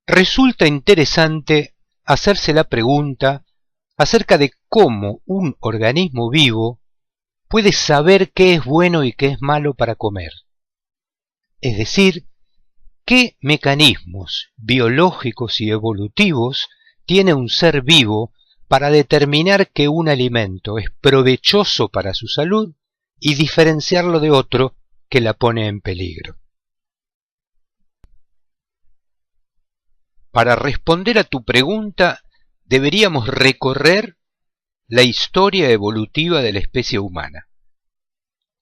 Resulta interesante hacerse la pregunta acerca de cómo un organismo vivo puede saber qué es bueno y qué es malo para comer. Es decir, qué mecanismos biológicos y evolutivos tiene un ser vivo para determinar que un alimento es provechoso para su salud y diferenciarlo de otro que la pone en peligro. Para responder a tu pregunta, deberíamos recorrer la historia evolutiva de la especie humana.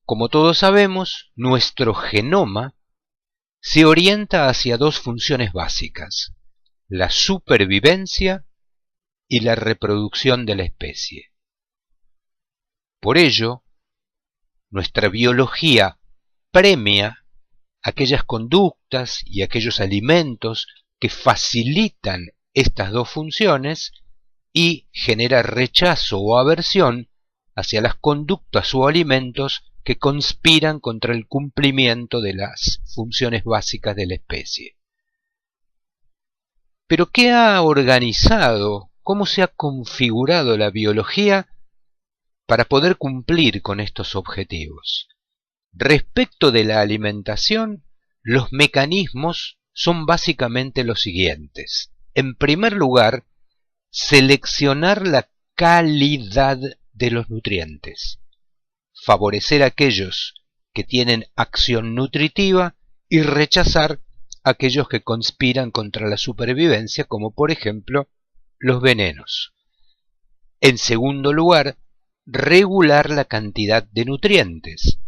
Como todos sabemos, nuestro genoma se orienta hacia dos funciones básicas: la supervivencia y la reproducción de la especie. Por ello, nuestra biología premia aquellas conductas y aquellos alimentos que facilitan estas dos funciones y genera rechazo o aversión hacia las conductas o alimentos que conspiran contra el cumplimiento de las funciones básicas de la especie. Pero ¿qué ha organizado, cómo se ha configurado la biología para poder cumplir con estos objetivos? Respecto de la alimentación, los mecanismos son básicamente los siguientes. En primer lugar, seleccionar la calidad de los nutrientes, favorecer aquellos que tienen acción nutritiva y rechazar aquellos que conspiran contra la supervivencia, como por ejemplo los venenos. En segundo lugar, regular la cantidad de nutrientes,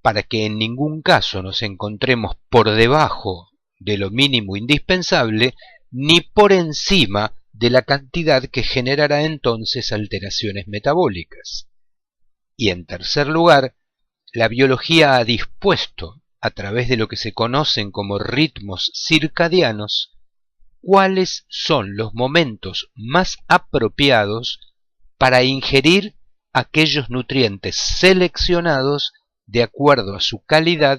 para que en ningún caso nos encontremos por debajo de lo mínimo indispensable, ni por encima de la cantidad que generará entonces alteraciones metabólicas. Y en tercer lugar, la biología ha dispuesto, a través de lo que se conocen como ritmos circadianos, cuáles son los momentos más apropiados para ingerir aquellos nutrientes seleccionados de acuerdo a su calidad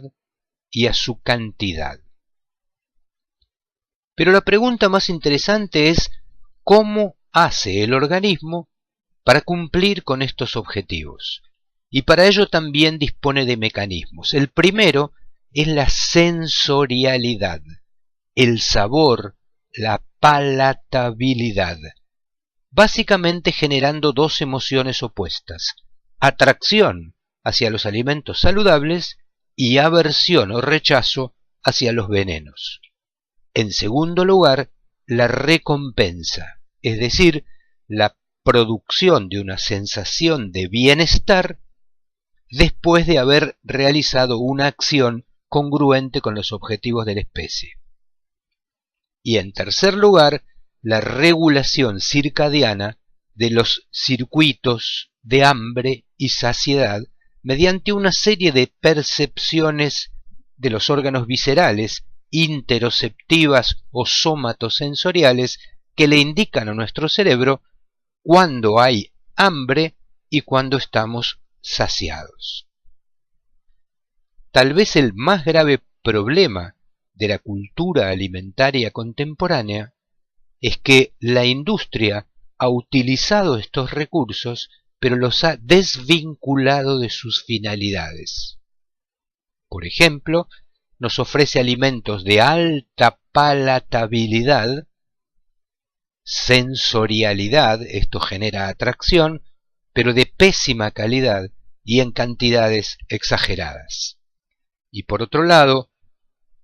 y a su cantidad. Pero la pregunta más interesante es ¿cómo hace el organismo para cumplir con estos objetivos? Y para ello también dispone de mecanismos. El primero es la sensorialidad, el sabor, la palatabilidad, básicamente generando dos emociones opuestas: atracción hacia los alimentos saludables y aversión o rechazo hacia los venenos. En segundo lugar, la recompensa, es decir, la producción de una sensación de bienestar después de haber realizado una acción congruente con los objetivos de la especie. Y en tercer lugar, la regulación circadiana de los circuitos de hambre y saciedad mediante una serie de percepciones de los órganos viscerales, interoceptivas o somatosensoriales, que le indican a nuestro cerebro cuándo hay hambre y cuándo estamos saciados. Tal vez el más grave problema de la cultura alimentaria contemporánea es que la industria ha utilizado estos recursos, pero los ha desvinculado de sus finalidades. Por ejemplo, nos ofrece alimentos de alta palatabilidad, sensorialidad, esto genera atracción, pero de pésima calidad y en cantidades exageradas. Y por otro lado,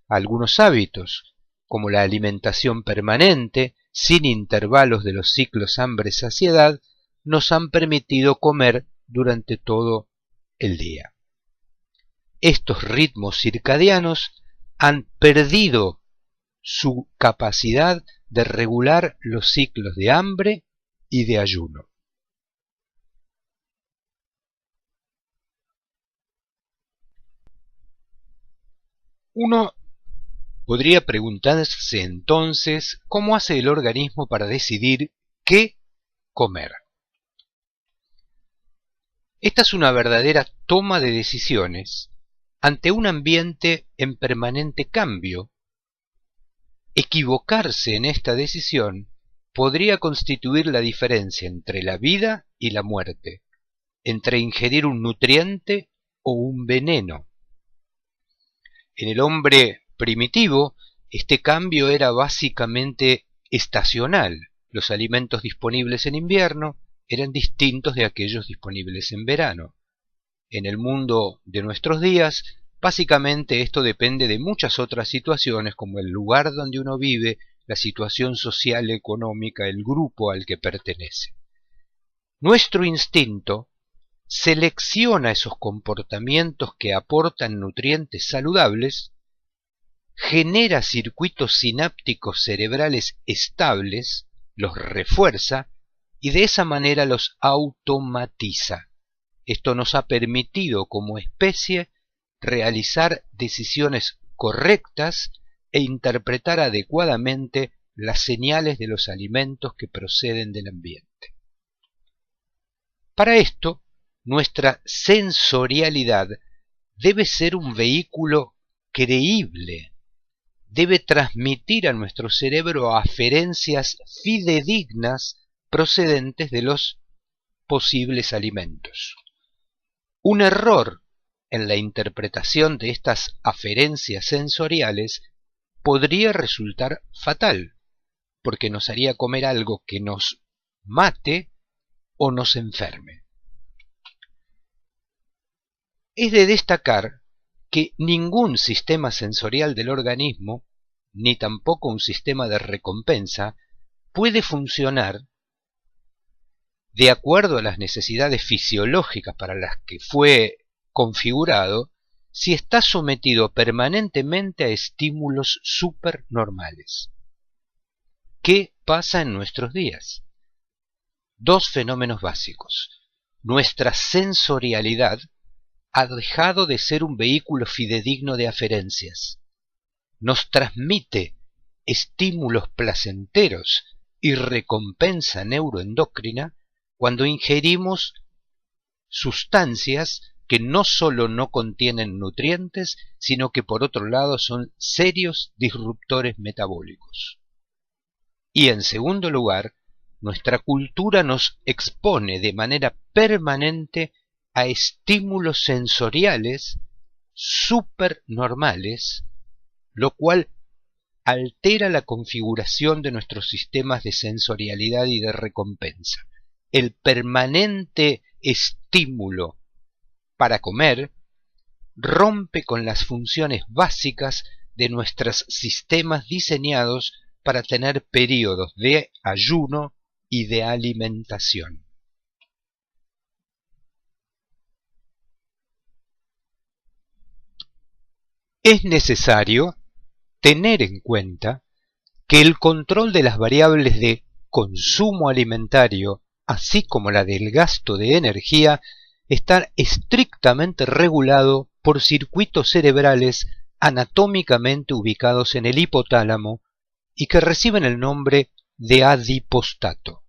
algunos hábitos, como la alimentación permanente, sin intervalos de los ciclos hambre-saciedad, nos han permitido comer durante todo el día. Estos ritmos circadianos han perdido su capacidad de regular los ciclos de hambre y de ayuno. Uno podría preguntarse entonces cómo hace el organismo para decidir qué comer. Esta es una verdadera toma de decisiones ante un ambiente en permanente cambio, Equivocarse en esta decisión podría constituir la diferencia entre la vida y la muerte, entre ingerir un nutriente o un veneno. En el hombre primitivo, este cambio era básicamente estacional. Los alimentos disponibles en invierno eran distintos de aquellos disponibles en verano. En el mundo de nuestros días, básicamente esto depende de muchas otras situaciones, como el lugar donde uno vive, la situación social, económica, el grupo al que pertenece. Nuestro instinto selecciona esos comportamientos que aportan nutrientes saludables, genera circuitos sinápticos cerebrales estables, los refuerza y de esa manera los automatiza. Esto nos ha permitido como especie realizar decisiones correctas e interpretar adecuadamente las señales de los alimentos que proceden del ambiente. Para esto, nuestra sensorialidad debe ser un vehículo creíble, debe transmitir a nuestro cerebro aferencias fidedignas procedentes de los posibles alimentos. Un error en la interpretación de estas aferencias sensoriales podría resultar fatal, porque nos haría comer algo que nos mate o nos enferme. Es de destacar que ningún sistema sensorial del organismo, ni tampoco un sistema de recompensa, puede funcionar de acuerdo a las necesidades fisiológicas para las que fue configurado si está sometido permanentemente a estímulos supernormales. ¿Qué pasa en nuestros días? Dos fenómenos básicos. Nuestra sensorialidad ha dejado de ser un vehículo fidedigno de aferencias. Nos transmite estímulos placenteros y recompensa neuroendocrina cuando ingerimos sustancias que no solo no contienen nutrientes, sino que por otro lado son serios disruptores metabólicos. Y en segundo lugar, nuestra cultura nos expone de manera permanente a estímulos sensoriales supernormales, lo cual altera la configuración de nuestros sistemas de sensorialidad y de recompensa. El permanente estímulo para comer rompe con las funciones básicas de nuestros sistemas diseñados para tener periodos de ayuno y de alimentación. Es necesario tener en cuenta que el control de las variables de consumo alimentario, así como la del gasto de energía, está estrictamente regulado por circuitos cerebrales anatómicamente ubicados en el hipotálamo y que reciben el nombre de adipostato.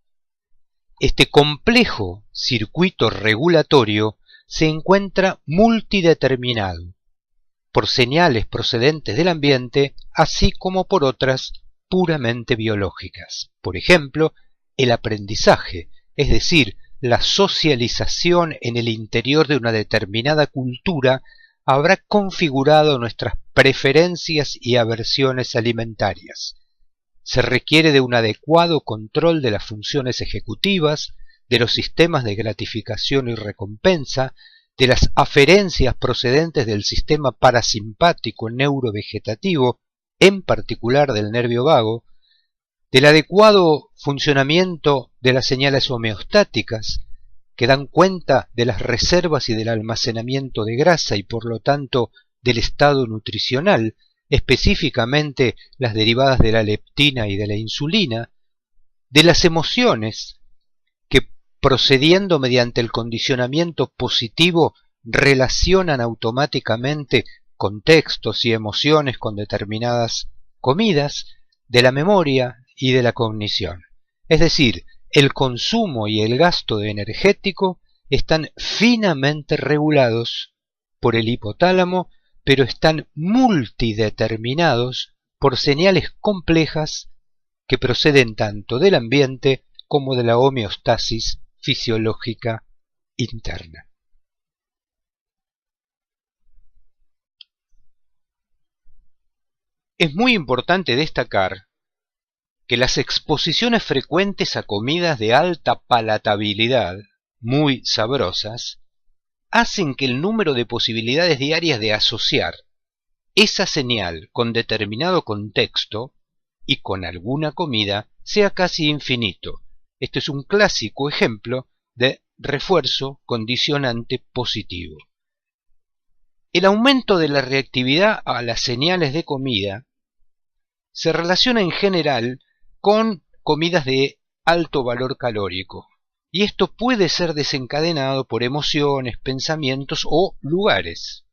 Este complejo circuito regulatorio se encuentra multideterminado por señales procedentes del ambiente, así como por otras puramente biológicas. Por ejemplo, el aprendizaje, es decir, la socialización en el interior de una determinada cultura, habrá configurado nuestras preferencias y aversiones alimentarias. Se requiere de un adecuado control de las funciones ejecutivas, de los sistemas de gratificación y recompensa, de las aferencias procedentes del sistema parasimpático neurovegetativo, en particular del nervio vago, del adecuado funcionamiento de las señales homeostáticas, que dan cuenta de las reservas y del almacenamiento de grasa y por lo tanto del estado nutricional, específicamente las derivadas de la leptina y de la insulina, de las emociones, que procediendo mediante el condicionamiento positivo relacionan automáticamente contextos y emociones con determinadas comidas, de la memoria y de la cognición. Es decir, el consumo y el gasto de energético están finamente regulados por el hipotálamo, pero están multideterminados por señales complejas que proceden tanto del ambiente como de la homeostasis fisiológica interna. Es muy importante destacar que las exposiciones frecuentes a comidas de alta palatabilidad, muy sabrosas, hacen que el número de posibilidades diarias de asociar esa señal con determinado contexto y con alguna comida sea casi infinito. Este es un clásico ejemplo de refuerzo condicionante positivo. El aumento de la reactividad a las señales de comida se relaciona en general con comidas de alto valor calórico, y esto puede ser desencadenado por emociones, pensamientos o lugares.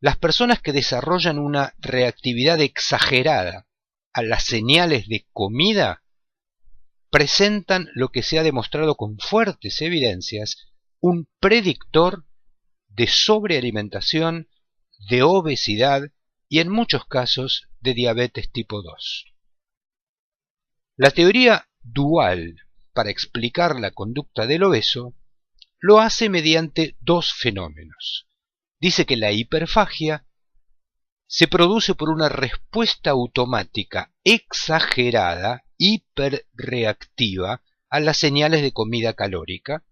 Las personas que desarrollan una reactividad exagerada a las señales de comida presentan lo que se ha demostrado con fuertes evidencias, un predictor de sobrealimentación, de obesidad y en muchos casos de diabetes tipo 2. La teoría dual para explicar la conducta del obeso lo hace mediante dos fenómenos. Dice que la hiperfagia se produce por una respuesta automática exagerada, hiperreactiva a las señales de comida calórica,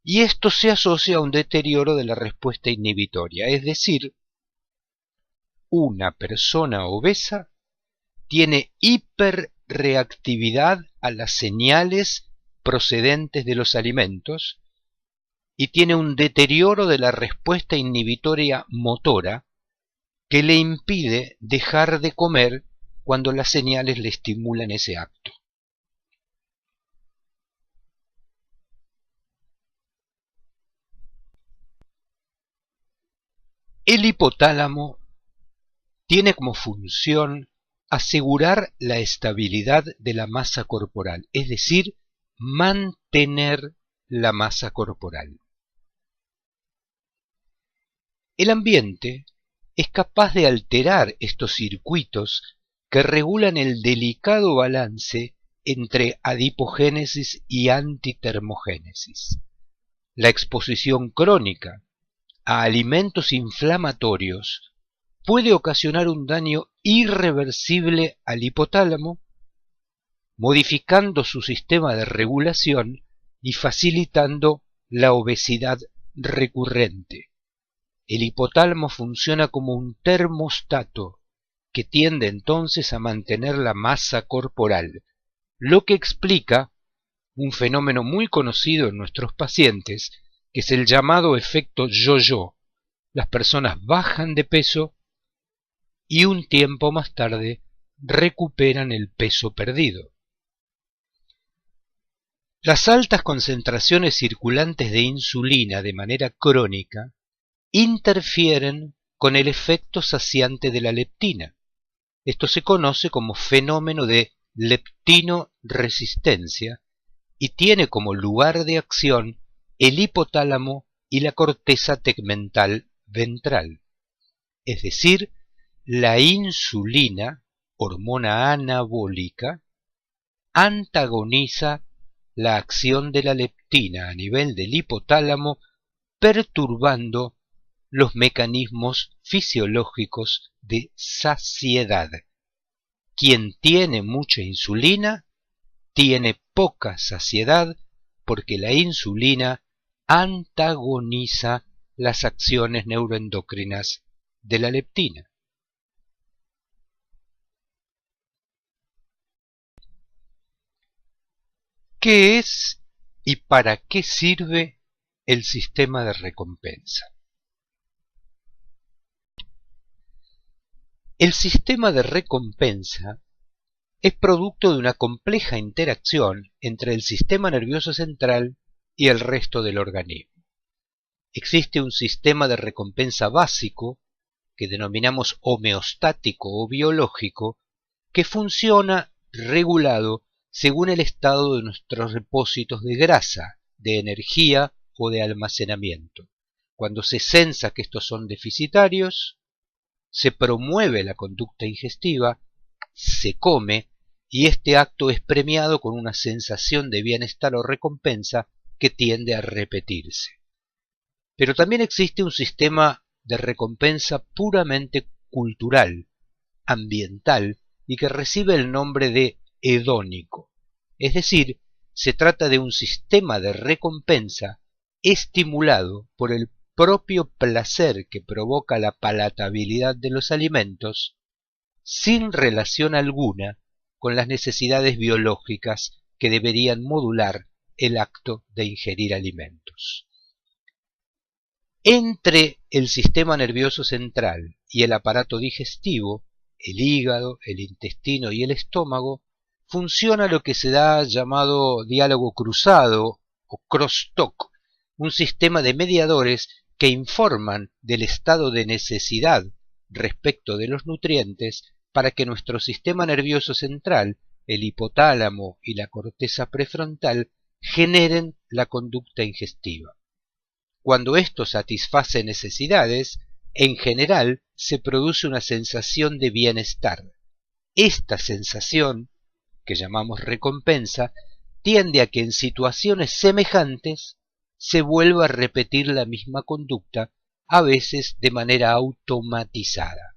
y esto se asocia a un deterioro de la respuesta inhibitoria, es decir, una persona obesa tiene hiperreactividad a las señales procedentes de los alimentos y tiene un deterioro de la respuesta inhibitoria motora que le impide dejar de comer cuando las señales le estimulan ese acto. El hipotálamo tiene como función asegurar la estabilidad de la masa corporal, es decir, mantener la masa corporal. El ambiente es capaz de alterar estos circuitos que regulan el delicado balance entre adipogénesis y antitermogénesis. La exposición crónica a alimentos inflamatorios puede ocasionar un daño irreversible al hipotálamo, modificando su sistema de regulación y facilitando la obesidad recurrente. El hipotálamo funciona como un termostato que tiende entonces a mantener la masa corporal, lo que explica un fenómeno muy conocido en nuestros pacientes, que es el llamado efecto yo-yo. Las personas bajan de peso y un tiempo más tarde recuperan el peso perdido. Las altas concentraciones circulantes de insulina de manera crónica interfieren con el efecto saciante de la leptina. Esto se conoce como fenómeno de leptinoresistencia y tiene como lugar de acción el hipotálamo y la corteza tegmental ventral. Es decir, la insulina, hormona anabólica, antagoniza la acción de la leptina a nivel del hipotálamo, perturbando los mecanismos fisiológicos de saciedad. Quien tiene mucha insulina tiene poca saciedad porque la insulina antagoniza las acciones neuroendocrinas de la leptina. ¿Qué es y para qué sirve el sistema de recompensa? El sistema de recompensa es producto de una compleja interacción entre el sistema nervioso central y el resto del organismo. Existe un sistema de recompensa básico, que denominamos homeostático o biológico, que funciona regulado según el estado de nuestros depósitos de grasa, de energía o de almacenamiento. Cuando se sensa que estos son deficitarios, se promueve la conducta ingestiva, se come, y este acto es premiado con una sensación de bienestar o recompensa que tiende a repetirse. Pero también existe un sistema de recompensa puramente cultural, ambiental, y que recibe el nombre de hedónico. Es decir, se trata de un sistema de recompensa estimulado por el propio placer que provoca la palatabilidad de los alimentos, sin relación alguna con las necesidades biológicas que deberían modular el acto de ingerir alimentos. Entre el sistema nervioso central y el aparato digestivo, el hígado, el intestino y el estómago, funciona lo que se da llamado diálogo cruzado o crosstalk, un sistema de mediadores que informan del estado de necesidad respecto de los nutrientes para que nuestro sistema nervioso central, el hipotálamo y la corteza prefrontal generen la conducta ingestiva. Cuando esto satisface necesidades, en general se produce una sensación de bienestar. Esta sensación, que llamamos recompensa, tiende a que en situaciones semejantes se vuelva a repetir la misma conducta, a veces de manera automatizada.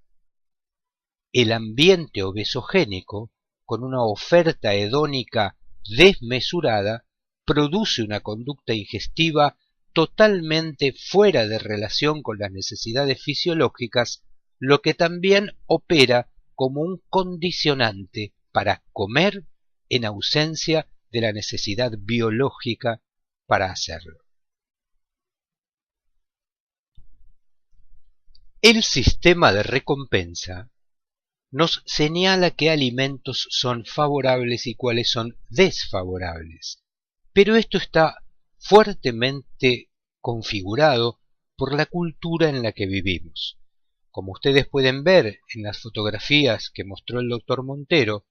El ambiente obesogénico, con una oferta hedónica desmesurada, produce una conducta ingestiva totalmente fuera de relación con las necesidades fisiológicas, lo que también opera como un condicionante para comer en ausencia de la necesidad biológica para hacerlo. El sistema de recompensa nos señala qué alimentos son favorables y cuáles son desfavorables, pero esto está fuertemente configurado por la cultura en la que vivimos. Como ustedes pueden ver en las fotografías que mostró el doctor Montero,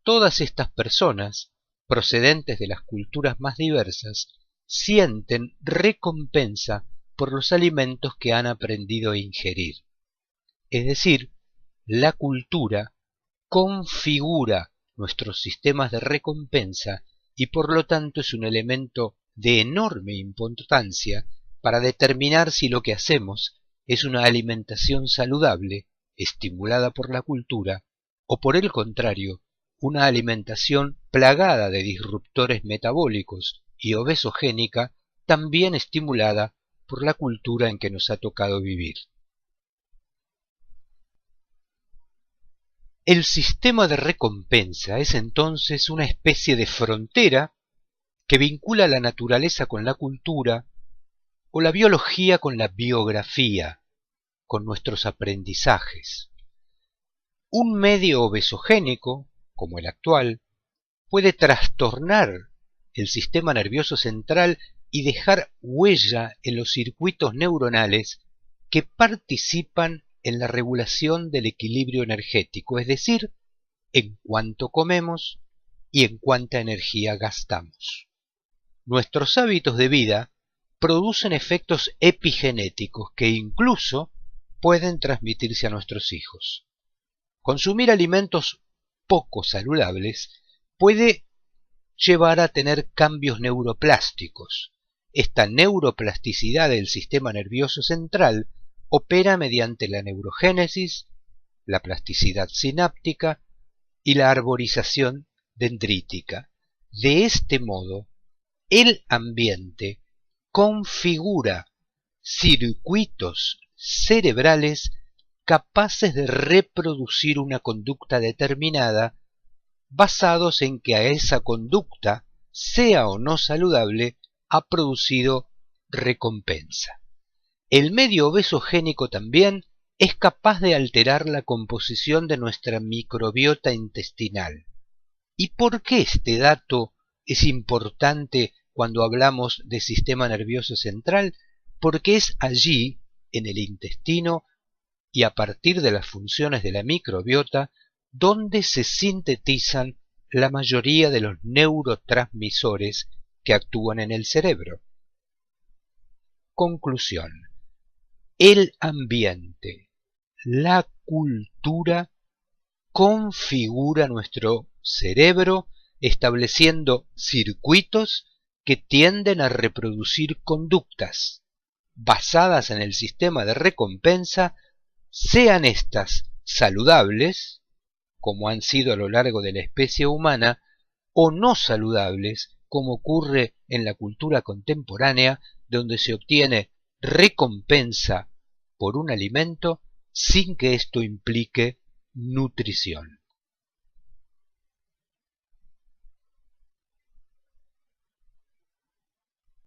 todas estas personas, procedentes de las culturas más diversas, sienten recompensa por los alimentos que han aprendido a ingerir. Es decir, la cultura configura nuestros sistemas de recompensa y por lo tanto es un elemento de enorme importancia para determinar si lo que hacemos es una alimentación saludable, estimulada por la cultura, o por el contrario, una alimentación plagada de disruptores metabólicos y obesogénica, también estimulada por la cultura en que nos ha tocado vivir. El sistema de recompensa es entonces una especie de frontera que vincula la naturaleza con la cultura o la biología con la biografía, con nuestros aprendizajes. Un medio obesogénico, como el actual, puede trastornar el sistema nervioso central y dejar huella en los circuitos neuronales que participan en la regulación del equilibrio energético, es decir, en cuánto comemos y en cuánta energía gastamos. Nuestros hábitos de vida producen efectos epigenéticos que incluso pueden transmitirse a nuestros hijos. Consumir alimentos poco saludables puede llevar a tener cambios neuroplásticos. Esta neuroplasticidad del sistema nervioso central opera mediante la neurogénesis, la plasticidad sináptica y la arborización dendrítica. De este modo, el ambiente configura circuitos cerebrales capaces de reproducir una conducta determinada basados en que a esa conducta, sea o no saludable, ha producido recompensa. El medio obesogénico también es capaz de alterar la composición de nuestra microbiota intestinal. ¿Y por qué este dato es importante cuando hablamos de sistema nervioso central? Porque es allí, en el intestino, y a partir de las funciones de la microbiota, donde se sintetizan la mayoría de los neurotransmisores que actúan en el cerebro. Conclusión. El ambiente, la cultura configura nuestro cerebro estableciendo circuitos que tienden a reproducir conductas basadas en el sistema de recompensa, sean éstas saludables, como han sido a lo largo de la especie humana, o no saludables, como ocurre en la cultura contemporánea, donde se obtiene recompensa por un alimento sin que esto implique nutrición.